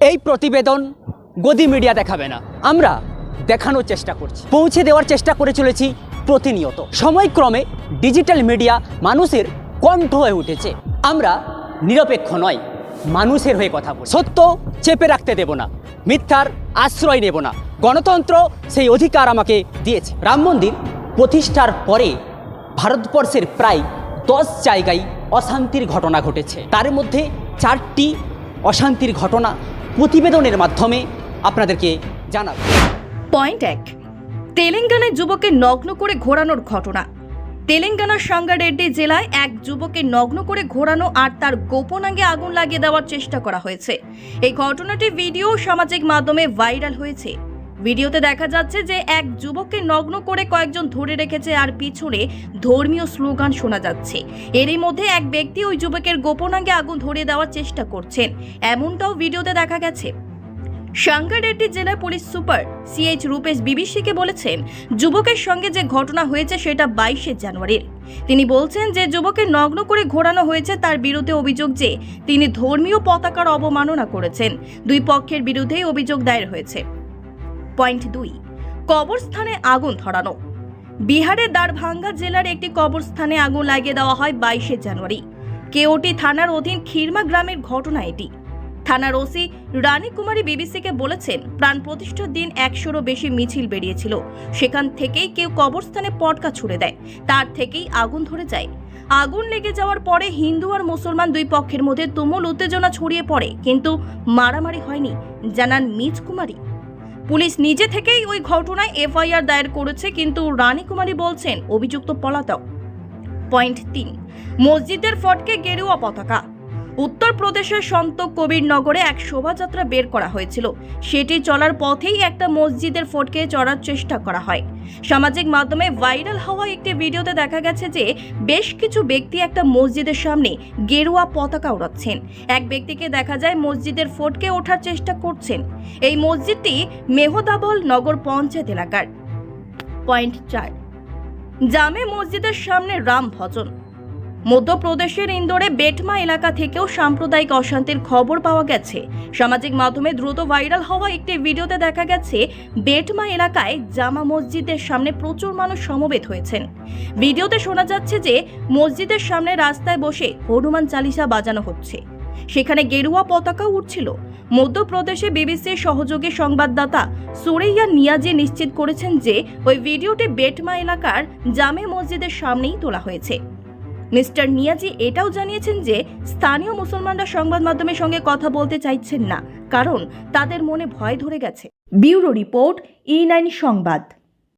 এই প্রতিবেদন গদি মিডিয়া দেখাবে না, আমরা দেখানোর চেষ্টা করছি, পৌঁছে দেওয়ার চেষ্টা করে চলেছি প্রতিনিয়ত। সময়ক্রমে ডিজিটাল মিডিয়া মানুষের কণ্ঠ হয়ে উঠেছে। আমরা নিরপেক্ষ নয়, মানুষের হয়ে কথা বলি। সত্য চেপে রাখতে দেব না, মিথ্যার আশ্রয় নেব না। গণতন্ত্র সেই অধিকার আমাকে দিয়েছে। রাম মন্দির প্রতিষ্ঠার পরে ভারতবর্ষের প্রায় 10 জায়গায় অশান্তির ঘটনা ঘটেছে। তার মধ্যে 4টি অশান্তির ঘটনা প্রতিবেদনের মাধ্যমে আপনাদেরকে জানাবো। পয়েন্ট 1, তেলেঙ্গানায় যুবকের নগ্ন করে ঘোরানোর ঘটনা। তেলেঙ্গানার সাঙ্গারেড্ডি জেলায় এক যুবকের নগ্ন করে ঘোরানো আর তার গোপনাঙ্গে আগুন লাগিয়ে দেওয়ার চেষ্টা করা হয়েছে। এই ঘটনাটি ভিডিও সামাজিক মাধ্যমে ভাইরাল হয়েছে। ভিডিওতে দেখা যাচ্ছে যে এক যুবককে নগ্ন করে কয়েকজন ধরে রেখেছে আর পিছনে ধর্মীয় স্লোগান শোনা যাচ্ছে। এরই মধ্যে এক ব্যক্তি ওই যুবকের গোপনাঙ্গে আগুন ধরিয়ে দেওয়ার চেষ্টা করছেন, এমনটাও ভিডিওতে দেখা গেছে। সাঙ্গারেড্ডি জেলার পুলিশ সুপার সিএইচ রূপেশ বিবিসিকে বলেছেন, যুবকের সঙ্গে যে ঘটনা হয়েছে সেটা 22শে জানুয়ারির। তিনি বলছেন যে যুবকের নগ্ন করে ঘোরানো হয়েছে, তার বিরুদ্ধে অভিযোগ যে তিনি ধর্মীয় পতাকার অবমাননা করেছেন। দুই পক্ষের বিরুদ্ধেই অভিযোগ দায়ের হয়েছে। পয়েন্ট 2, কবরস্থানে আগুন ধরানো। বিহারের দারভাঙ্গা জেলার একটি কবরস্থানে আগুন লাগিয়ে দেওয়া হয় 22শে জানুয়ারি। কেওটি থানার অধীন খিরমা গ্রামের ঘটনা এটি। থানার ওসি রানী কুমারী বিবিসিকে বলেছেন, প্রাণ প্রতিষ্ঠার দিন 100-রও বেশি মিছিল বেরিয়েছিল। সেখান থেকেই কেউ কবরস্থানে পটকা ছুড়ে দেয়, তার থেকেই আগুন ধরে যায়। আগুন লেগে যাওয়ার পরে হিন্দু আর মুসলমান দুই পক্ষের মধ্যে তুমুল উত্তেজনা ছড়িয়ে পড়ে, কিন্তু মারামারি হয়নি, জানান মিজ কুমারী। পুলিশ নিজে থেকেই ওই ঘটনায় এফআইআর দায়ের করেছে, কিন্তু রানী কুমারী বলছেন অভিযুক্ত পলাতক। পয়েন্ট 3, মসজিদের ফটকে গেরুয়া পতাকা। উত্তরপ্রদেশের সন্ত কবির নগরে এক শোভাযাত্রা বের করা হয়েছিল। সেটি চলার পথেই একটা মসজিদের ফটকে চড়ার চেষ্টা করা হয়। সামাজিক মাধ্যমে ভাইরাল হওয়া একটি ভিডিওতে দেখা গেছে যে বেশ কিছু ব্যক্তি একটা মসজিদের সামনে গেরুয়া পতাকা উড়াচ্ছেন। এক ব্যক্তিকে দেখা যায় মসজিদের ফটকে ওঠার চেষ্টা করছেন। এই মসজিদটি মেহদাবল নগর পঞ্চায়েত এলাকার। পয়েন্ট 4, জামে মসজিদের সামনে রাম ভজন। মধ্যপ্রদেশের ইন্দোরে বেটমা এলাকা থেকেও সাম্প্রদায়িক অশান্তির খবর পাওয়া গেছে। সামাজিক মাধ্যমে দ্রুত ভাইরাল হওয়া একটি ভিডিওতে দেখা গেছে বেটমা এলাকায় জামা মসজিদের সামনে প্রচুর মানুষ সমবেত হয়েছেন। ভিডিওতে শোনা যাচ্ছে যে মসজিদের সামনে রাস্তায় বসে হনুমান চালিসা বাজানো হচ্ছে, সেখানে গেরুয়া পতাকা উঠছিল। মধ্যপ্রদেশে বিবিসির সহযোগী সংবাদদাতা সুরেইয়া নিয়াজি নিশ্চিত করেছেন যে ওই ভিডিওটি বেটমা এলাকার জামে মসজিদের সামনেই তোলা হয়েছে। মিস্টার নিয়াজি এটাও জানিয়েছেন যে স্থানীয় মুসলমানরা সংবাদ মাধ্যমের সঙ্গে কথা বলতে চাইছেন না, কারণ তাদের মনে ভয় ধরে গেছে। ব্যুরো রিপোর্ট E9 সংবাদ।